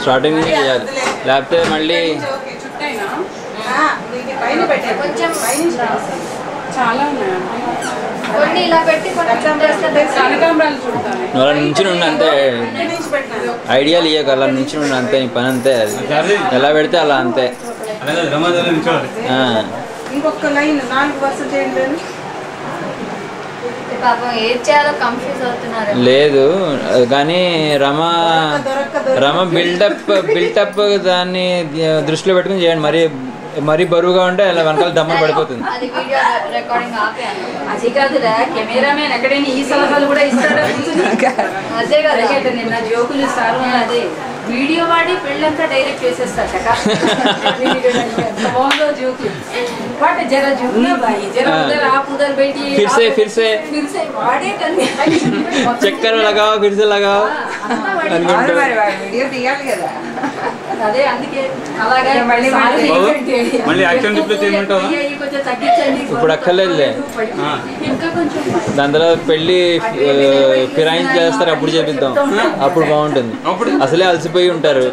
Starting నుంచి చేయాలి, లేకపోతే మళ్ళీ అలా నుంచి ఉండి అంతే, ఐడియాలు ఇయ్యక అలా నుంచి ఉండి అంతే, నీ పని అంతే, అది ఎలా పెడితే అలా అంతే. ఇంకొక లైన్ 4 వరుస చేయండి. లేదు కానీ రమ బిల్డప్ దాన్ని దృష్టిలో పెట్టుకుని చేయండి. మరీ బరువుగా ఉంటే అలా వెనకాల దమ్మ పడిపోతుంది. అది కాదురా, కెమెరామెన్ ఎక్కడైనా ఈ సలహాలు కూడా ఇస్తాడు. అదే కదా నిన్న జోకులు ఇస్తారు. అదే వీడియో వాడి పెళ్ళంతా డైరెక్ట్ చేసేస్తాడు. జోకులు వాటి జర జోకులు బాయి జర ఉదర్ आप उधर बैठिए, फिर से వాడే కన్నీ చక్కర लगाओ फिर से लगाओ. వీడియో తీయాలి కదా. అదే అందుకే అలాగే మళ్ళీ యాక్షన్ రిప్లై చేయమంటావా? కొంచెం తగ్గించండి. ఇప్పుడు అక్కర్లేదులే, ఇంకా కొంచెం దాని తర్వాత పెళ్ళి ఫిరాయించి చేస్తారు, అప్పుడు చేపిద్దాం, అప్పుడు బాగుంటుంది. అసలే అలసిపోయి ఉంటారు.